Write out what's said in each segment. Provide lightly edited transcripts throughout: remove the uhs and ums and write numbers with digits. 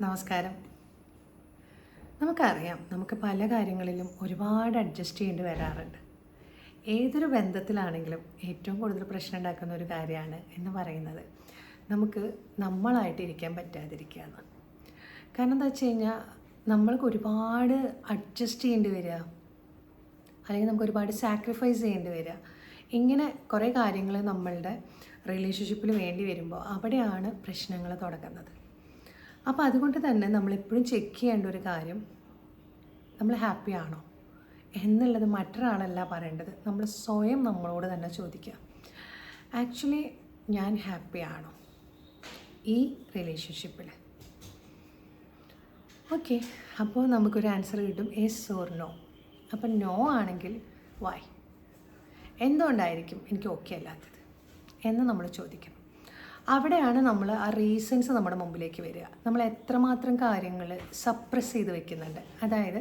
നമസ്കാരം. നമുക്കറിയാം, നമുക്ക് പല കാര്യങ്ങളിലും ഒരുപാട് അഡ്ജസ്റ്റ് ചെയ്യേണ്ടി വരാറുണ്ട്. ഏതൊരു ബന്ധത്തിലാണെങ്കിലും ഏറ്റവും കൂടുതൽ പ്രശ്നം ഉണ്ടാക്കുന്ന ഒരു കാര്യമാണ് എന്ന് പറയുന്നത് നമുക്ക് നമ്മളായിട്ടിരിക്കാൻ പറ്റാതിരിക്കുക എന്ന്. കാരണം എന്താ വെച്ച് കഴിഞ്ഞാൽ, നമ്മൾക്ക് ഒരുപാട് അഡ്ജസ്റ്റ് ചെയ്യേണ്ടി വരിക, അല്ലെങ്കിൽ നമുക്ക് ഒരുപാട് സാക്രിഫൈസ് ചെയ്യേണ്ടി വരിക. ഇങ്ങനെ കുറേ കാര്യങ്ങൾ നമ്മളുടെ റിലേഷൻഷിപ്പിൽ വേണ്ടി വരുമ്പോൾ അവിടെയാണ് പ്രശ്നങ്ങൾ തുടങ്ങുന്നത്. അപ്പോൾ അതുകൊണ്ട് തന്നെ നമ്മളെപ്പോഴും ചെക്ക് ചെയ്യേണ്ട ഒരു കാര്യം, നമ്മൾ ഹാപ്പി ആണോ എന്നുള്ളത് മറ്റൊരാളല്ല പറയേണ്ടത്, നമ്മൾ സ്വയം നമ്മളോട് തന്നെ ചോദിക്കുക. ആക്ച്വലി ഞാൻ ഹാപ്പി ആണോ ഈ റിലേഷൻഷിപ്പിൽ? ഓക്കെ, അപ്പോൾ നമുക്കൊരു ആൻസർ കിട്ടും, യെസ് ഓർ നോ. അപ്പം നോ ആണെങ്കിൽ വൈ, എന്തുകൊണ്ടായിരിക്കും എനിക്ക് ഓക്കെ അല്ലാത്തത് എന്ന് നമ്മൾ ചോദിക്കണം. അവിടെയാണ് നമ്മൾ ആ റീസൺസ് നമ്മുടെ മുമ്പിലേക്ക് വരിക. നമ്മൾ എത്രമാത്രം കാര്യങ്ങൾ സപ്രസ് ചെയ്ത് വെക്കുന്നുണ്ട്. അതായത്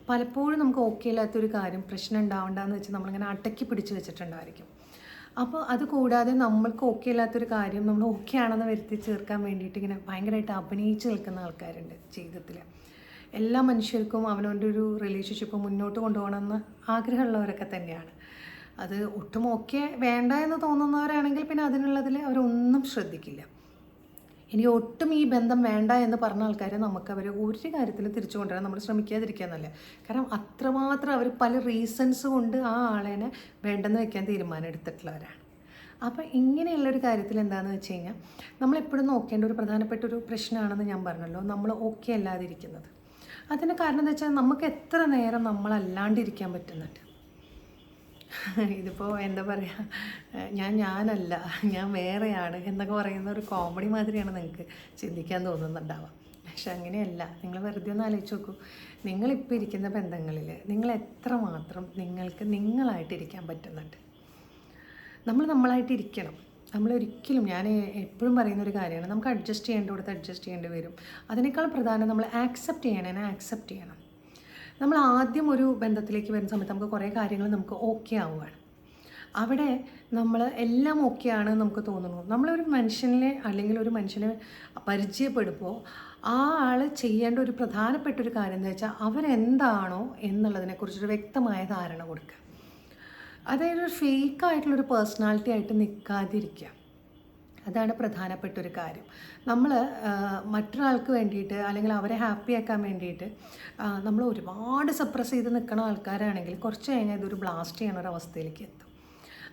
പലപ്പോഴും നമുക്ക് ഓക്കെ അല്ലാത്തൊരു കാര്യം പ്രശ്നം ഉണ്ടാവണ്ടെന്ന് വെച്ച് നമ്മളിങ്ങനെ അടക്കി പിടിച്ച് വെച്ചിട്ടുണ്ടായിരിക്കും. അപ്പോൾ അത് കൂടാതെ നമ്മൾക്ക് ഓക്കെ അല്ലാത്തൊരു കാര്യം നമ്മൾ ഓക്കെ ആണെന്ന് വരുത്തി ചേർക്കാൻ വേണ്ടിയിട്ട് ഇങ്ങനെ ഭയങ്കരമായിട്ട് അഭിനയിച്ച് നിൽക്കുന്ന ആൾക്കാരുണ്ട് ജീവിതത്തിൽ. എല്ലാ മനുഷ്യർക്കും അവനവൻ്റെ ഒരു റിലേഷൻഷിപ്പ് മുന്നോട്ട് കൊണ്ടുപോകണമെന്ന് ആഗ്രഹമുള്ളവരൊക്കെ തന്നെയാണ്. അത് ഒട്ടും ഓക്കെ വേണ്ട എന്ന് തോന്നുന്നവരാണെങ്കിൽ പിന്നെ അതിനുള്ളതിൽ അവരൊന്നും ശ്രദ്ധിക്കില്ല. ഇനി ഒട്ടും ഈ ബന്ധം വേണ്ട എന്ന് പറഞ്ഞ ആൾക്കാരെ നമുക്ക് അവർ ഒരു കാര്യത്തിലും തിരിച്ചു കൊണ്ടുവരാൻ നമ്മൾ ശ്രമിക്കാതിരിക്കുക എന്നല്ല. കാരണം അത്രമാത്രം അവർ പല റീസൺസ് കൊണ്ട് ആ ആളേനെ വേണ്ടെന്ന് വെക്കാൻ തീരുമാനം എടുത്തിട്ടുള്ളവരാണ്. അപ്പോൾ ഇങ്ങനെയുള്ളൊരു കാര്യത്തിൽ എന്താണെന്ന് വെച്ച് കഴിഞ്ഞാൽ, നമ്മളെപ്പോഴും നോക്കേണ്ട ഒരു പ്രധാനപ്പെട്ട ഒരു പ്രശ്നമാണെന്ന് ഞാൻ പറഞ്ഞല്ലോ, നമ്മൾ ഓക്കെ അല്ലാതിരിക്കുന്നത്. അതിന് കാരണം എന്താ വെച്ചാൽ, നമുക്ക് എത്ര നേരം നമ്മളല്ലാണ്ടിരിക്കാൻ പറ്റുന്നുണ്ട്. ഇതിപ്പോൾ എന്താ പറയുക, ഞാനല്ല ഞാൻ വേറെയാണ് എന്നൊക്കെ പറയുന്ന ഒരു കോമഡി മാതിരിയാണ് നിങ്ങൾക്ക് ചിന്തിക്കാൻ തോന്നുന്നുണ്ടാവുക. പക്ഷെ അങ്ങനെയല്ല. നിങ്ങൾ വെറുതെ ഒന്ന് ആലോചിച്ച് നോക്കൂ, നിങ്ങളിപ്പോൾ ഇരിക്കുന്ന ബന്ധങ്ങളിൽ നിങ്ങൾ എത്രമാത്രം നിങ്ങൾക്ക് നിങ്ങളായിട്ടിരിക്കാൻ പറ്റുന്നുണ്ട്. നമ്മളായിട്ടിരിക്കണം. നമ്മളൊരിക്കലും, ഞാൻ എപ്പോഴും പറയുന്നൊരു കാര്യമാണ്, നമുക്ക് അഡ്ജസ്റ്റ് ചെയ്യേണ്ടടുത്ത് അഡ്ജസ്റ്റ് ചെയ്യേണ്ടി വരും. അതിനേക്കാൾ പ്രധാനം നമ്മൾ ആക്സെപ്റ്റ് ചെയ്യണം. നമ്മൾ ആദ്യം ഒരു ബന്ധത്തിലേക്ക് വരുന്ന സമയത്ത് നമുക്ക് കുറേ കാര്യങ്ങൾ നമുക്ക് ഓക്കെ ആവുകയാണ്. അവിടെ നമ്മൾ എല്ലാം ഓക്കെയാണ് നമുക്ക് തോന്നുന്നു. നമ്മളൊരു മനുഷ്യനെ അല്ലെങ്കിൽ ഒരു മനുഷ്യനെ പരിചയപ്പെടുമ്പോൾ ആ ആൾ ചെയ്യേണ്ട ഒരു പ്രധാനപ്പെട്ട ഒരു കാര്യം എന്താ വെച്ചാൽ, അവരെന്താണോ എന്നുള്ളതിനെക്കുറിച്ചൊരു വ്യക്തമായ ധാരണ കൊടുക്കുക. അതായത് ഒരു ഫേക്കായിട്ടുള്ളൊരു പേഴ്സണാലിറ്റി ആയിട്ട് നിൽക്കാതിരിക്കുക. അതാണ് പ്രധാനപ്പെട്ട ഒരു കാര്യം. നമ്മൾ മറ്റൊരാൾക്ക് വേണ്ടിയിട്ട് അല്ലെങ്കിൽ അവരെ ഹാപ്പി ആക്കാൻ വേണ്ടിയിട്ട് നമ്മൾ ഒരുപാട് സപ്രസ് ചെയ്ത് നിൽക്കുന്ന ആൾക്കാരാണെങ്കിൽ കുറച്ച് കഴിഞ്ഞാൽ ഇതൊരു ബ്ലാസ്റ്റ് ചെയ്യണ ഒരു അവസ്ഥയിലേക്ക് എത്തും.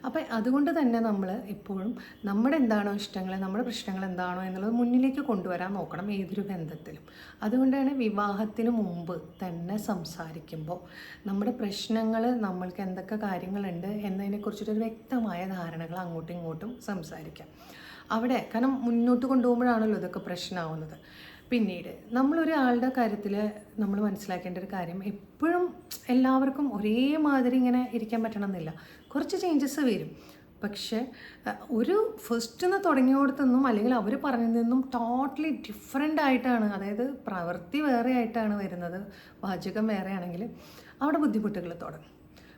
അപ്പോൾ അതുകൊണ്ട് തന്നെ നമ്മൾ എപ്പോഴും നമ്മുടെ എന്താണോ ഇഷ്ടങ്ങൾ, നമ്മുടെ പ്രശ്നങ്ങൾ എന്താണോ എന്നുള്ളത് മുന്നിലേക്ക് കൊണ്ടുവരാൻ നോക്കണം ഏതൊരു ബന്ധത്തിലും. അതുകൊണ്ടാണ് വിവാഹത്തിന് മുമ്പ് തന്നെ സംസാരിക്കുമ്പോൾ നമ്മുടെ പ്രശ്നങ്ങൾ, നമ്മൾക്ക് എന്തൊക്കെ കാര്യങ്ങളുണ്ട് എന്നതിനെക്കുറിച്ചൊരു വ്യക്തമായ ധാരണകൾ അങ്ങോട്ടും ഇങ്ങോട്ടും സംസാരിക്കാം. അവിടെ കാരണം മുന്നോട്ട് കൊണ്ടുപോകുമ്പോഴാണല്ലോ ഇതൊക്കെ പ്രശ്നമാവുന്നത്. പിന്നീട് നമ്മളൊരാളുടെ കാര്യത്തിൽ നമ്മൾ മനസ്സിലാക്കേണ്ട ഒരു കാര്യം, എപ്പോഴും എല്ലാവർക്കും ഒരേമാതിരി ഇങ്ങനെ ഇരിക്കാൻ പറ്റണമെന്നില്ല. കുറച്ച് ചേഞ്ചസ് വരും. പക്ഷേ ഒരു ഫസ്റ്റിന്ന് തുടങ്ങിയോടത്തൊന്നും അല്ലെങ്കിൽ അവർ പറഞ്ഞതിൽ ടോട്ടലി ഡിഫറെൻ്റ് ആയിട്ടാണ്, അതായത് പ്രവൃത്തി വേറെ ആയിട്ടാണ് വരുന്നത്, വാചകം വേറെ ആണെങ്കിൽ അവിടെ ബുദ്ധിമുട്ടുകൾ തുടങ്ങും.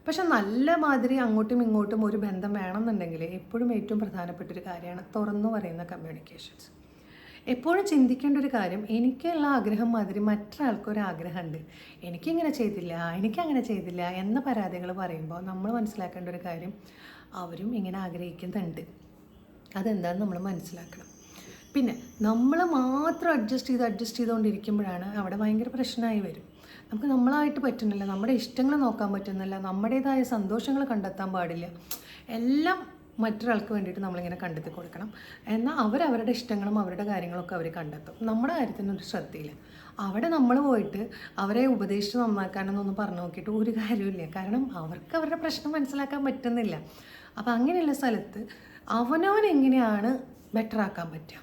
പക്ഷെ നല്ല മാതിരി അങ്ങോട്ടും ഇങ്ങോട്ടും ഒരു ബന്ധം വേണമെന്നുണ്ടെങ്കിൽ എപ്പോഴും ഏറ്റവും പ്രധാനപ്പെട്ടൊരു കാര്യമാണ് തുറന്നു പറയുന്ന കമ്മ്യൂണിക്കേഷൻസ്. എപ്പോഴും ചിന്തിക്കേണ്ട ഒരു കാര്യം, എനിക്കുള്ള ആഗ്രഹം മാതിരി മറ്റൊരാൾക്കൊരു ആഗ്രഹമുണ്ട്, എനിക്കിങ്ങനെ ചെയ്തില്ല എന്ന പരാതികൾ പറയുമ്പോൾ നമ്മൾ മനസ്സിലാക്കേണ്ട ഒരു കാര്യം, അവരും ഇങ്ങനെ ആഗ്രഹിക്കുന്നുണ്ട്. അതെന്താണെന്ന് നമ്മൾ മനസ്സിലാക്കണം. പിന്നെ നമ്മൾ മാത്രം അഡ്ജസ്റ്റ് ചെയ്തുകൊണ്ടിരിക്കുമ്പോഴാണ് അവിടെ ഭയങ്കര പ്രശ്നമായി വരും. നമുക്ക് നമ്മളായിട്ട് പറ്റുന്നില്ല, നമ്മുടെ ഇഷ്ടങ്ങൾ നോക്കാൻ പറ്റുന്നില്ല, നമ്മുടേതായ സന്തോഷങ്ങൾ കണ്ടെത്താൻ പാടില്ല. എല്ലാം മറ്റൊരാൾക്ക് വേണ്ടിയിട്ട് നമ്മളിങ്ങനെ കണ്ടെത്തി കൊടുക്കണം. എന്നാൽ അവരവരുടെ ഇഷ്ടങ്ങളും അവരുടെ കാര്യങ്ങളൊക്കെ അവർ കണ്ടെത്തും. നമ്മുടെ കാര്യത്തിനൊരു ശ്രദ്ധയില്ല. അവിടെ നമ്മൾ പോയിട്ട് അവരെ ഉപദേശിച്ച് നന്നാക്കാനെന്നൊന്നും പറഞ്ഞു നോക്കിയിട്ട് ഒരു കാര്യമില്ല. കാരണം അവർക്ക് അവരുടെ പ്രശ്നം മനസ്സിലാക്കാൻ പറ്റുന്നില്ല. അപ്പോൾ അങ്ങനെയുള്ള സ്ഥലത്ത് അവനവൻ എങ്ങനെയാണ് ബെറ്ററാക്കാൻ പറ്റുക?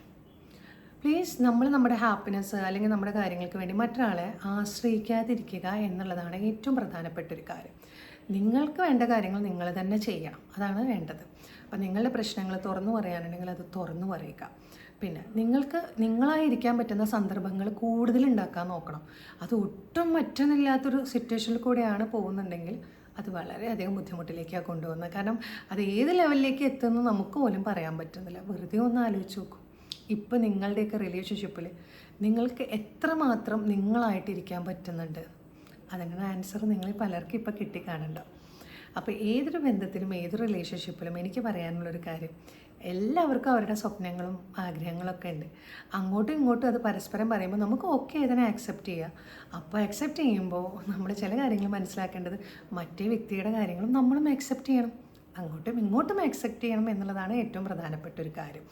പ്ലീസ്, നമ്മൾ നമ്മുടെ ഹാപ്പിനെസ് അല്ലെങ്കിൽ നമ്മുടെ കാര്യങ്ങൾക്ക് വേണ്ടി മറ്റൊരാളെ ആശ്രയിക്കാതിരിക്കുക എന്നുള്ളതാണ് ഏറ്റവും പ്രധാനപ്പെട്ട ഒരു കാര്യം. നിങ്ങൾക്ക് വേണ്ട കാര്യങ്ങൾ നിങ്ങൾ തന്നെ ചെയ്യണം, അതാണ് വേണ്ടത്. അപ്പോൾ നിങ്ങളുടെ പ്രശ്നങ്ങൾ തുറന്നു പറയാനുണ്ടെങ്കിൽ അത് തുറന്നു പറയുക. പിന്നെ നിങ്ങൾക്ക് നിങ്ങളായിരിക്കാൻ പറ്റുന്ന സന്ദർഭങ്ങൾ കൂടുതൽ ഉണ്ടാക്കാൻ നോക്കണം. അത് ഒട്ടും മറ്റൊന്നില്ലാത്തൊരു സിറ്റുവേഷനിൽ കൂടെയാണ് പോകുന്നുണ്ടെങ്കിൽ അത് വളരെയധികം ബുദ്ധിമുട്ടിലേക്കാണ് കൊണ്ടുപോകുന്നത്. കാരണം അത് ഏത് ലെവലിലേക്ക് എത്തുമെന്ന് നമുക്ക് പോലും പറയാൻ പറ്റുന്നില്ല. വെറുതെ ഒന്ന് ആലോചിച്ച് നോക്കും. ഇപ്പോൾ നിങ്ങളുടെയൊക്കെ റിലേഷൻഷിപ്പിൽ നിങ്ങൾക്ക് എത്രമാത്രം നിങ്ങളായിട്ടിരിക്കാൻ പറ്റുന്നുണ്ട്? അതിനുള്ള ആൻസർ നിങ്ങളിൽ പലർക്കും ഇപ്പോൾ കിട്ടിക്കാണുന്നുണ്ടാവും. അപ്പോൾ ഏതൊരു ബന്ധത്തിലും ഏതൊരു റിലേഷൻഷിപ്പിലും എനിക്ക് പറയാനുള്ളൊരു കാര്യം, എല്ലാവർക്കും അവരുടെ സ്വപ്നങ്ങളും ആഗ്രഹങ്ങളൊക്കെ ഉണ്ട്. അങ്ങോട്ടും ഇങ്ങോട്ടും അത് പരസ്പരം പറയുമ്പോൾ നമുക്ക് ഓക്കെ അതിനെ ആക്സെപ്റ്റ് ചെയ്യുക. അപ്പോൾ ആക്സെപ്റ്റ് ചെയ്യുമ്പോൾ നമ്മൾ ചില കാര്യങ്ങൾ മനസ്സിലാക്കേണ്ടത് മറ്റേ വ്യക്തിയുടെ കാര്യങ്ങളും നമ്മളും ആക്സെപ്റ്റ് ചെയ്യണം, അങ്ങോട്ടും ഇങ്ങോട്ടും ആക്സെപ്റ്റ് ചെയ്യണം എന്നുള്ളതാണ് ഏറ്റവും പ്രധാനപ്പെട്ട ഒരു കാര്യം.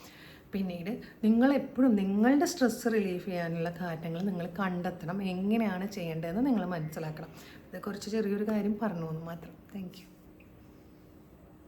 പിന്നീട് നിങ്ങളെപ്പോഴും നിങ്ങളുടെ സ്ട്രെസ്സ് റിലീഫ് ചെയ്യാനുള്ള കാര്യങ്ങൾ നിങ്ങൾ കണ്ടെത്തണം. എങ്ങനെയാണ് ചെയ്യേണ്ടതെന്ന് നിങ്ങൾ മനസ്സിലാക്കണം. ഇത് കുറച്ച് ചെറിയൊരു കാര്യം പറഞ്ഞു എന്ന് മാത്രം. Thank you.